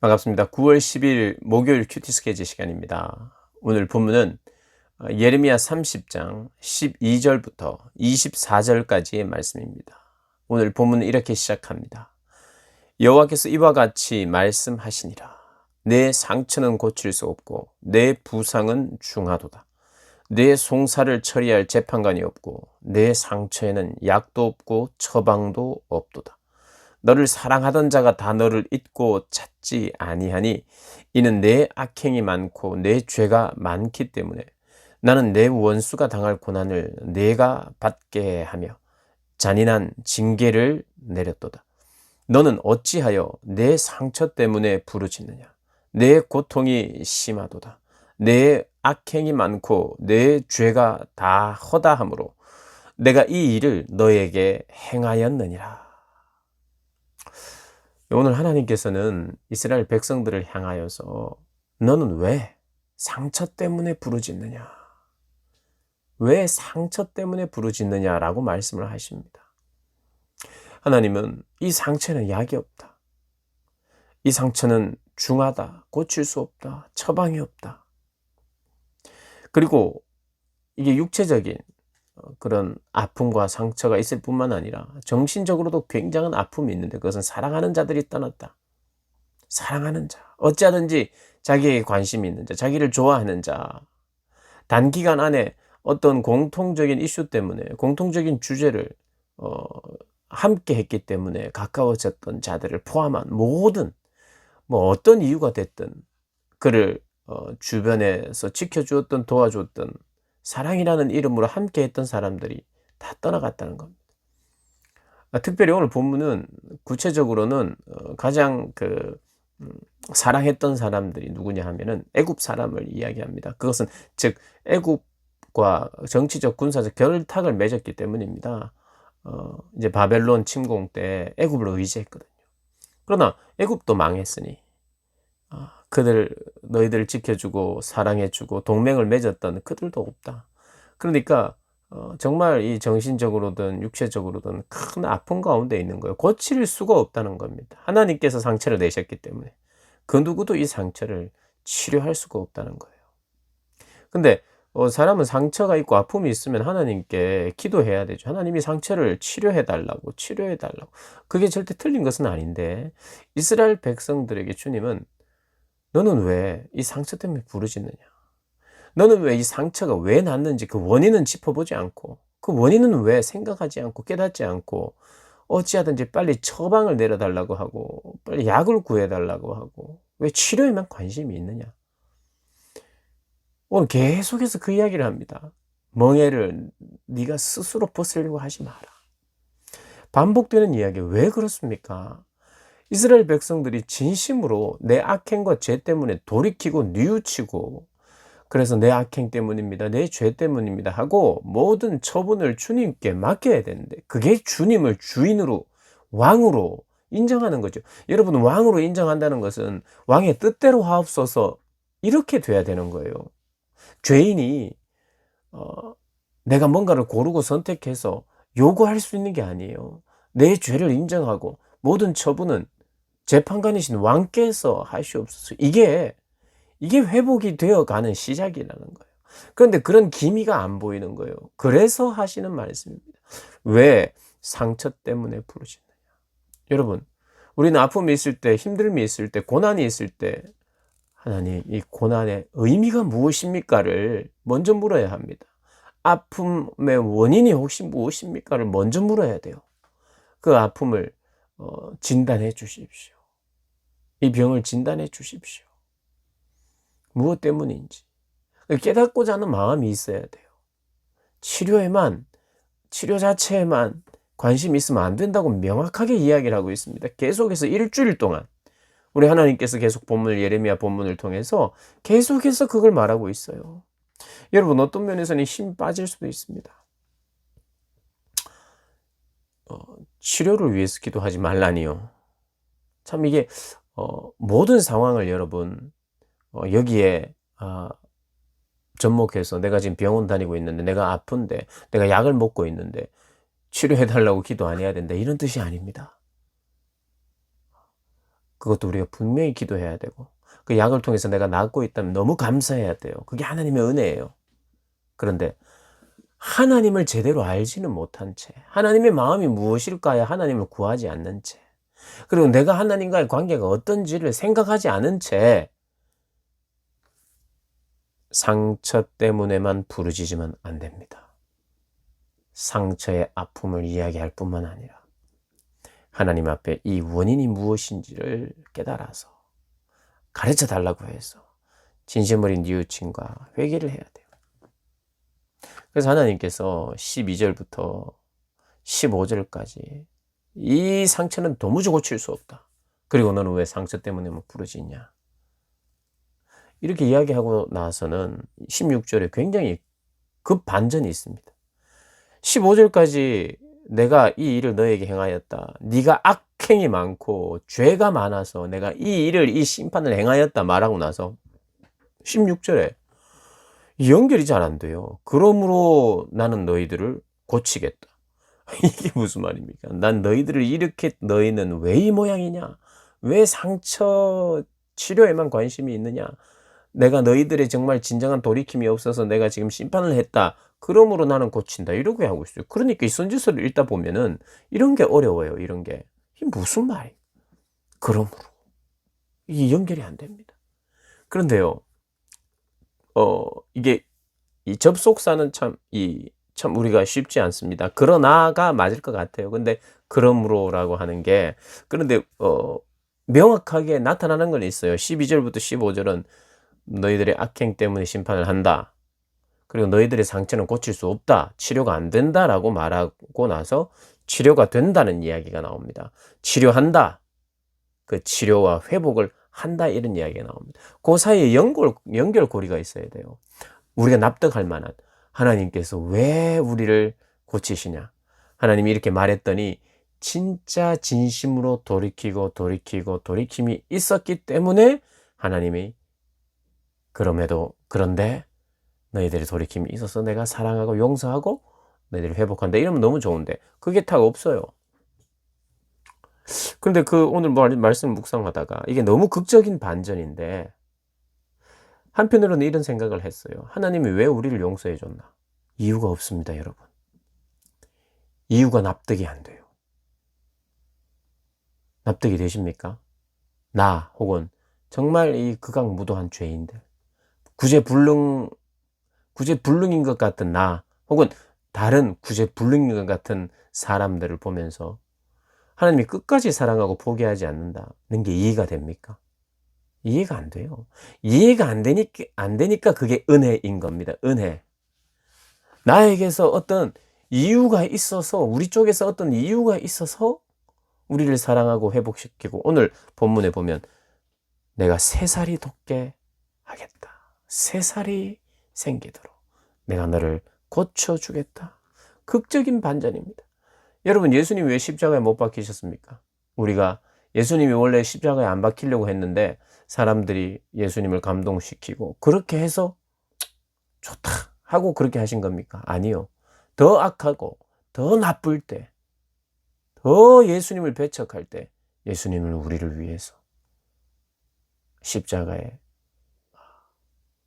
반갑습니다. 9월 10일 목요일 큐티 스케치 시간입니다. 오늘 본문은 예레미야 30장 12절부터 24절까지의 말씀입니다. 오늘 본문은 이렇게 시작합니다. 여호와께서 이와 같이 말씀하시니라. 내 상처는 고칠 수 없고 내 부상은 중하도다. 내 송사를 처리할 재판관이 없고 내 상처에는 약도 없고 처방도 없도다. 너를 사랑하던 자가 다 너를 잊고 찾지 아니하니 이는 내 악행이 많고 내 죄가 많기 때문에 나는 내 원수가 당할 고난을 내가 받게 하며 잔인한 징계를 내렸도다. 너는 어찌하여 내 상처 때문에 부르짖느냐? 내 고통이 심하도다. 내 악행이 많고 내 죄가 다 허다하므로 내가 이 일을 너에게 행하였느니라. 오늘 하나님께서는 이스라엘 백성들을 향하여서 너는 왜 상처 때문에 부르짖느냐? 왜 상처 때문에 부르짖느냐라고 말씀을 하십니다. 하나님은 이 상처는 약이 없다. 이 상처는 중하다. 고칠 수 없다. 처방이 없다. 그리고 이게 육체적인 그런 아픔과 상처가 있을 뿐만 아니라 정신적으로도 굉장한 아픔이 있는데 그것은 사랑하는 자들이 떠났다. 사랑하는 자, 어찌하든지 자기에게 관심이 있는 자, 자기를 좋아하는 자, 단기간 안에 어떤 공통적인 이슈 때문에 공통적인 주제를 함께 했기 때문에 가까워졌던 자들을 포함한 모든 어떤 이유가 됐든 그를 주변에서 지켜주었던 도와줬던 사랑이라는 이름으로 함께 했던 사람들이 다 떠나갔다는 겁니다. 특별히 오늘 본문은 구체적으로는 가장 사랑했던 사람들이 누구냐 하면은 애굽 사람을 이야기합니다. 그것은 즉 애굽과 정치적 군사적 결탁을 맺었기 때문입니다. 이제 바벨론 침공 때 애굽을 의지했거든요. 그러나 애굽도 망했으니 너희들을 지켜주고 사랑해주고 동맹을 맺었던 그들도 없다. 그러니까 정말 이 정신적으로든 육체적으로든 큰 아픔 가운데 있는 거예요. 고칠 수가 없다는 겁니다. 하나님께서 상처를 내셨기 때문에 그 누구도 이 상처를 치료할 수가 없다는 거예요. 근데 사람은 상처가 있고 아픔이 있으면 하나님께 기도해야 되죠. 하나님이 상처를 치료해 달라고. 그게 절대 틀린 것은 아닌데 이스라엘 백성들에게 주님은 너는 왜 이 상처 때문에 부르짖느냐? 너는 왜 이 상처가 왜 났는지 그 원인은 짚어보지 않고 그 원인은 왜 생각하지 않고 깨닫지 않고 어찌하든지 빨리 처방을 내려달라고 하고 빨리 약을 구해달라고 하고 왜 치료에만 관심이 있느냐? 오늘 계속해서 그 이야기를 합니다. 멍에를 네가 스스로 벗으려고 하지 마라. 반복되는 이야기 왜 그렇습니까? 이스라엘 백성들이 진심으로 내 악행과 죄 때문에 돌이키고 뉘우치고 그래서 내 악행 때문입니다. 내 죄 때문입니다. 하고 모든 처분을 주님께 맡겨야 되는데 그게 주님을 주인으로 왕으로 인정하는 거죠. 여러분 왕으로 인정한다는 것은 왕의 뜻대로 하옵소서 이렇게 돼야 되는 거예요. 죄인이 내가 뭔가를 고르고 선택해서 요구할 수 있는 게 아니에요. 내 죄를 인정하고 모든 처분은 재판관이신 왕께서 하시옵소서. 이게 회복이 되어가는 시작이라는 거예요. 그런데 그런 기미가 안 보이는 거예요. 그래서 하시는 말씀입니다. 왜 상처 때문에 부르시느냐. 여러분, 우리는 아픔이 있을 때, 힘듦이 있을 때, 고난이 있을 때 하나님, 이 고난의 의미가 무엇입니까를 먼저 물어야 합니다. 아픔의 원인이 혹시 무엇입니까를 먼저 물어야 돼요. 그 아픔을 진단해 주십시오. 이 병을 진단해 주십시오. 무엇 때문인지 깨닫고자 하는 마음이 있어야 돼요. 치료 자체에만 관심이 있으면 안 된다고 명확하게 이야기를 하고 있습니다. 계속해서 일주일 동안 우리 하나님께서 계속 예레미야 본문을 통해서 계속해서 그걸 말하고 있어요. 여러분 어떤 면에서는 힘 빠질 수도 있습니다. 치료를 위해서 기도하지 말라니요. 참 이게 모든 상황을 여러분 여기에 접목해서 내가 지금 병원 다니고 있는데 내가 아픈데 내가 약을 먹고 있는데 치료해 달라고 기도 안 해야 된다 이런 뜻이 아닙니다. 그것도 우리가 분명히 기도해야 되고, 그 약을 통해서 내가 낫고 있다면 너무 감사해야 돼요. 그게 하나님의 은혜예요. 그런데 하나님을 제대로 알지는 못한 채, 하나님의 마음이 무엇일까요? 하나님을 구하지 않는 채, 그리고 내가 하나님과의 관계가 어떤지를 생각하지 않은 채 상처 때문에만 부르짖으면 안 됩니다. 상처의 아픔을 이야기할 뿐만 아니라 하나님 앞에 이 원인이 무엇인지를 깨달아서 가르쳐 달라고 해서 진심 어린 뉘우침과 회개를 해야 돼요. 그래서 하나님께서 12절부터 15절까지 이 상처는 도무지 고칠 수 없다. 그리고 너는 왜 상처 때문에 부르짖냐? 이렇게 이야기하고 나서는 16절에 굉장히 급반전이 있습니다. 15절까지 내가 이 일을 너에게 행하였다. 네가 악행이 많고 죄가 많아서 내가 이 일을, 이 심판을 행하였다 말하고 나서 16절에 연결이 잘 안 돼요. 그러므로 나는 너희들을 고치겠다. 이게 무슨 말입니까? 난 너희들을 이렇게, 너희는 왜 이 모양이냐? 왜 상처 치료에만 관심이 있느냐? 내가 너희들의 정말 진정한 돌이킴이 없어서 내가 지금 심판을 했다. 그러므로 나는 고친다. 이렇게 하고 있어요. 그러니까 이 선지서를 읽다 보면은 이런 게 어려워요. 이런 게. 이게 무슨 말이에요? 그러므로. 이게 연결이 안 됩니다. 그런데요, 이게 이 접속사는 참 우리가 쉽지 않습니다. 그러나가 맞을 것 같아요. 근데 그러므로라고 하는 게, 그런데 명확하게 나타나는 건 있어요. 12절부터 15절은 너희들의 악행 때문에 심판을 한다. 그리고 너희들의 상처는 고칠 수 없다. 치료가 안 된다라고 말하고 나서 치료가 된다는 이야기가 나옵니다. 치료한다. 그 치료와 회복을 한다, 이런 이야기가 나옵니다. 그 사이에 연결고리가 있어야 돼요. 우리가 납득할 만한, 하나님께서 왜 우리를 고치시냐? 하나님이 이렇게 말했더니 진짜 진심으로 돌이킴이 있었기 때문에 하나님이 그런데 너희들의 돌이킴이 있어서 내가 사랑하고 용서하고 너희들을 회복한다. 이러면 너무 좋은데 그게 딱 없어요. 근데 오늘 말씀 묵상하다가 이게 너무 극적인 반전인데, 한편으로는 이런 생각을 했어요. 하나님이 왜 우리를 용서해 줬나? 이유가 없습니다, 여러분. 이유가 납득이 안 돼요. 납득이 되십니까? 나 혹은 정말 이 극악무도한 죄인들, 구제불능인 것 같은 나, 혹은 다른 구제불능인 것 같은 사람들을 보면서 하나님이 끝까지 사랑하고 포기하지 않는다는 게 이해가 됩니까? 이해가 안 돼요. 이해가 안 되니까 그게 은혜인 겁니다. 은혜. 나에게서 어떤 이유가 있어서, 우리 쪽에서 어떤 이유가 있어서 우리를 사랑하고 회복시키고, 오늘 본문에 보면 내가 3살이 돋게 하겠다. 3살이 생기도록 내가 너를 고쳐주겠다. 극적인 반전입니다. 여러분, 예수님이 왜 십자가에 못 박히셨습니까? 우리가 예수님이 원래 십자가에 안 박히려고 했는데 사람들이 예수님을 감동시키고 그렇게 해서 좋다 하고 그렇게 하신 겁니까? 아니요. 더 악하고 더 나쁠 때, 더 예수님을 배척할 때 예수님은 우리를 위해서 십자가에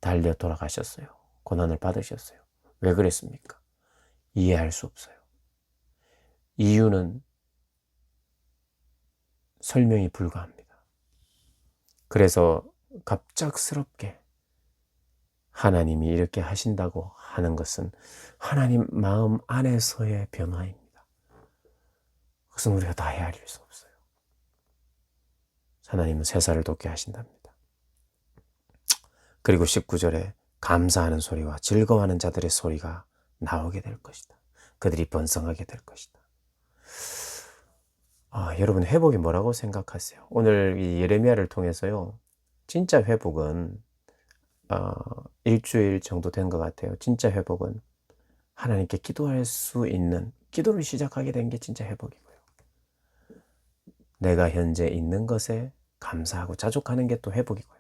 달려 돌아가셨어요. 고난을 받으셨어요. 왜 그랬습니까? 이해할 수 없어요. 이유는 설명이 불가합니다. 그래서 갑작스럽게 하나님이 이렇게 하신다고 하는 것은 하나님 마음 안에서의 변화입니다. 그것은 우리가 다 헤아릴 수 없어요. 하나님은 3살을 돋게 하신답니다. 그리고 19절에 감사하는 소리와 즐거워하는 자들의 소리가 나오게 될 것이다. 그들이 번성하게 될 것이다. 여러분, 회복이 뭐라고 생각하세요? 오늘 이 예레미야를 통해서요, 진짜 회복은 일주일 정도 된 것 같아요. 진짜 회복은 하나님께 기도할 수 있는, 기도를 시작하게 된 게 진짜 회복이고요. 내가 현재 있는 것에 감사하고 자족하는 게 또 회복이고요.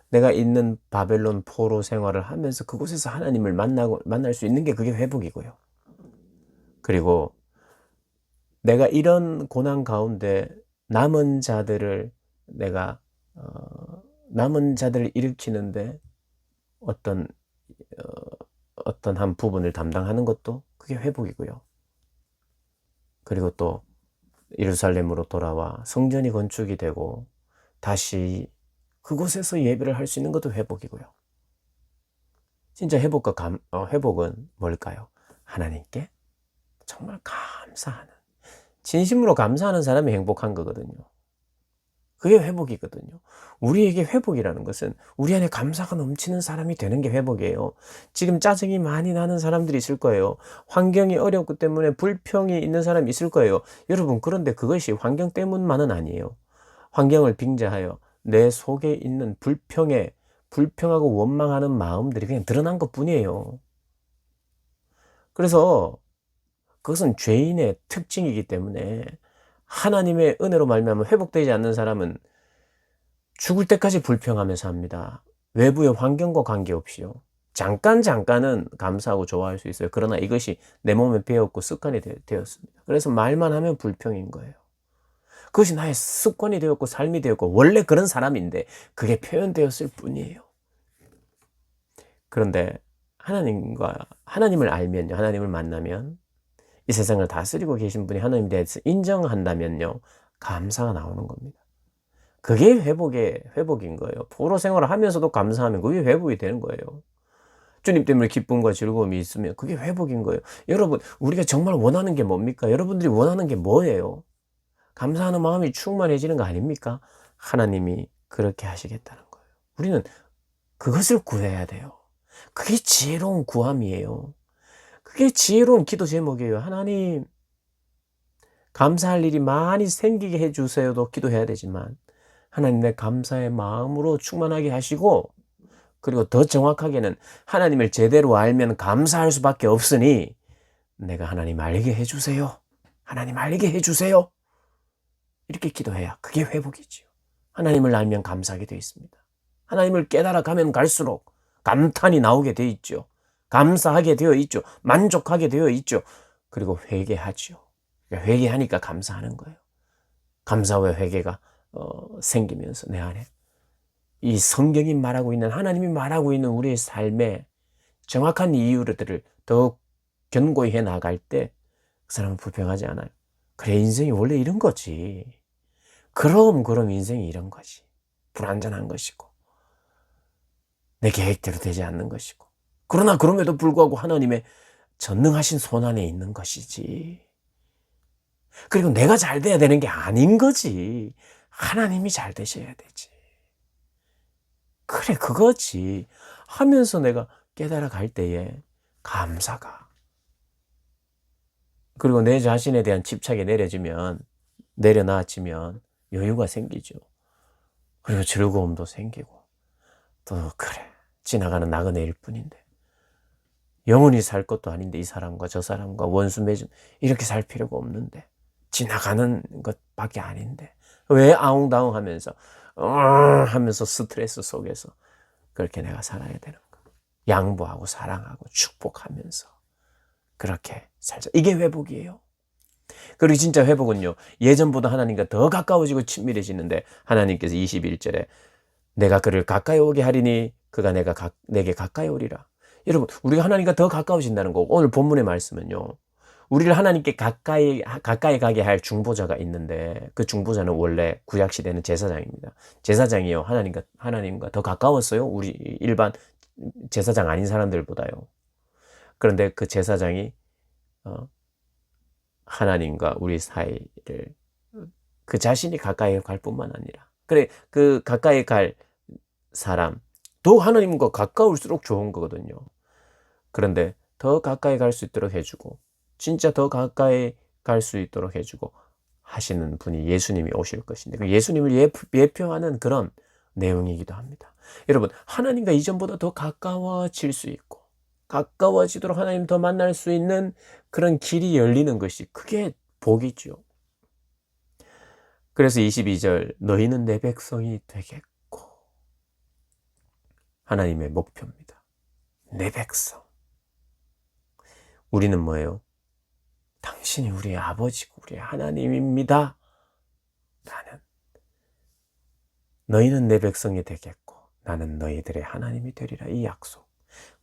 내가 있는 바벨론 포로 생활을 하면서 그곳에서 하나님을 만날 수 있는 게 그게 회복이고요. 그리고 내가 이런 고난 가운데 남은 자들을 내가 남은 자들을 일으키는데 어떤 어떤 한 부분을 담당하는 것도 그게 회복이고요. 그리고 또 예루살렘으로 돌아와 성전이 건축이 되고 다시 그곳에서 예배를 할 수 있는 것도 회복이고요. 진짜 회복은 뭘까요? 하나님께 정말 감사하는, 진심으로 감사하는 사람이 행복한 거거든요. 그게 회복이거든요. 우리에게 회복이라는 것은 우리 안에 감사가 넘치는 사람이 되는 게 회복이에요. 지금 짜증이 많이 나는 사람들이 있을 거예요. 환경이 어렵기 때문에 불평이 있는 사람이 있을 거예요. 여러분, 그런데 그것이 환경 때문만은 아니에요. 환경을 빙자하여 내 속에 있는 불평하고 원망하는 마음들이 그냥 드러난 것 뿐이에요. 그래서 그것은 죄인의 특징이기 때문에 하나님의 은혜로 말미암아 회복되지 않는 사람은 죽을 때까지 불평하며 삽니다. 외부의 환경과 관계없이요. 잠깐은 감사하고 좋아할 수 있어요. 그러나 이것이 내 몸에 배었고 습관이 되었습니다. 그래서 말만 하면 불평인 거예요. 그것이 나의 습관이 되었고 삶이 되었고 원래 그런 사람인데 그게 표현되었을 뿐이에요. 그런데 하나님을 알면요. 하나님을 만나면 이 세상을 다스리고 계신 분이 하나님에 대해서 인정한다면요. 감사가 나오는 겁니다. 그게 회복인 거예요. 포로 생활을 하면서도 감사하면 그게 회복이 되는 거예요. 주님 때문에 기쁨과 즐거움이 있으면 그게 회복인 거예요. 여러분, 우리가 정말 원하는 게 뭡니까? 여러분들이 원하는 게 뭐예요? 감사하는 마음이 충만해지는 거 아닙니까? 하나님이 그렇게 하시겠다는 거예요. 우리는 그것을 구해야 돼요. 그게 지혜로운 구함이에요. 그게 지혜로운 기도 제목이에요. 하나님, 감사할 일이 많이 생기게 해주세요도 기도해야 되지만, 하나님 내 감사의 마음으로 충만하게 하시고, 그리고 더 정확하게는 하나님을 제대로 알면 감사할 수밖에 없으니, 내가 하나님 알게 해주세요. 하나님 알게 해주세요. 이렇게 기도해야 그게 회복이지요. 하나님을 알면 감사하게 되어 있습니다. 하나님을 깨달아 가면 갈수록 감탄이 나오게 되어 있죠. 감사하게 되어 있죠. 만족하게 되어 있죠. 그리고 회개하죠. 회개하니까 감사하는 거예요. 감사와 회개가 생기면서 내 안에 이 성경이 말하고 있는, 하나님이 말하고 있는 우리의 삶의 정확한 이유들을 더 견고히 해 나갈 때 그 사람은 불평하지 않아요. 그래, 인생이 원래 이런 거지. 그럼 인생이 이런 거지. 불완전한 것이고 내 계획대로 되지 않는 것이고, 그러나 그럼에도 불구하고 하나님의 전능하신 손안에 있는 것이지. 그리고 내가 잘 돼야 되는 게 아닌 거지. 하나님이 잘 되셔야 되지. 그래, 그거지. 하면서 내가 깨달아 갈 때에 감사가, 그리고 내 자신에 대한 집착이 내려놔지면 여유가 생기죠. 그리고 즐거움도 생기고, 또 그래, 지나가는 나그네일 뿐인데 영원히 살 것도 아닌데 이 사람과 저 사람과 원수 맺음 이렇게 살 필요가 없는데, 지나가는 것밖에 아닌데 왜 아웅다웅 하면서 스트레스 속에서 그렇게 내가 살아야 되는 거. 양보하고 사랑하고 축복하면서 그렇게 살자. 이게 회복이에요. 그리고 진짜 회복은요, 예전보다 하나님과 더 가까워지고 친밀해지는데, 하나님께서 21절에 내가 그를 가까이 오게 하리니 그가 내게 가까이 오리라. 여러분, 우리가 하나님과 더 가까워진다는 거, 오늘 본문의 말씀은요, 우리를 하나님께 가까이 가게 할 중보자가 있는데, 그 중보자는 원래 구약시대는 제사장입니다. 제사장이요, 하나님과 더 가까웠어요. 우리 일반 제사장 아닌 사람들보다요. 그런데 그 제사장이 하나님과 우리 사이를, 그 자신이 가까이 갈 뿐만 아니라, 그래, 그 가까이 갈 사람, 더 하나님과 가까울수록 좋은 거거든요. 그런데 더 가까이 갈 수 있도록 해주고, 진짜 더 가까이 갈 수 있도록 해주고 하시는 분이 예수님이 오실 것인데, 그 예수님을 예표하는 그런 내용이기도 합니다. 여러분, 하나님과 이전보다 더 가까워질 수 있고, 가까워지도록 하나님 더 만날 수 있는 그런 길이 열리는 것이, 그게 복이죠. 그래서 22절, 너희는 내 백성이 되겠고, 하나님의 목표입니다. 내 백성. 우리는 뭐예요? 당신이 우리의 아버지고 우리의 하나님입니다. 나는 너희는 내 백성이 되겠고 나는 너희들의 하나님이 되리라. 이 약속.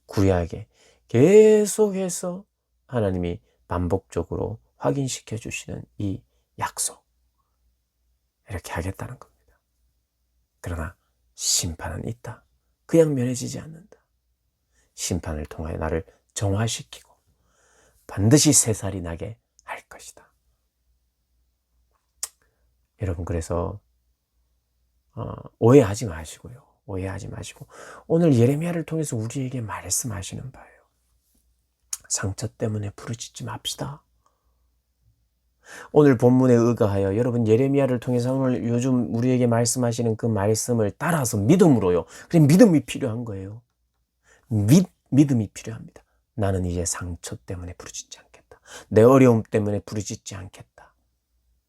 구약에 계속해서 하나님이 반복적으로 확인시켜 주시는 이 약속. 이렇게 하겠다는 겁니다. 그러나 심판은 있다. 그냥 면해지지 않는다. 심판을 통하여 나를 정화시키고 반드시 새살이 나게 할 것이다. 여러분, 그래서 오해하지 마시고요. 오해하지 마시고 오늘 예레미야를 통해서 우리에게 말씀하시는 바예요. 상처 때문에 부르짖지 맙시다. 오늘 본문에 의거하여 여러분 예레미야를 통해서 오늘 요즘 우리에게 말씀하시는 그 말씀을 따라서 믿음으로요. 그래, 믿음이 필요한 거예요. 믿음이 필요합니다. 나는 이제 상처 때문에 부르짖지 않겠다. 내 어려움 때문에 부르짖지 않겠다.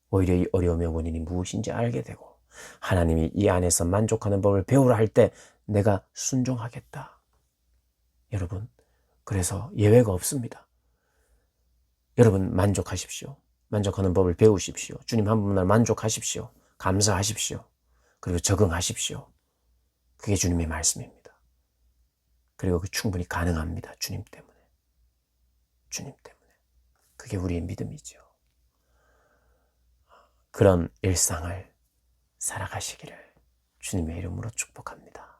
오히려 이 어려움의 원인이 무엇인지 알게 되고 하나님이 이 안에서 만족하는 법을 배우라 할 때 내가 순종하겠다. 여러분, 그래서 예외가 없습니다. 여러분 만족하십시오. 만족하는 법을 배우십시오. 주님 한 분만 만족하십시오. 감사하십시오. 그리고 적응하십시오. 그게 주님의 말씀입니다. 그리고 그 충분히 가능합니다. 주님 때문에. 주님 때문에. 그게 우리의 믿음이죠. 그런 일상을 살아가시기를 주님의 이름으로 축복합니다.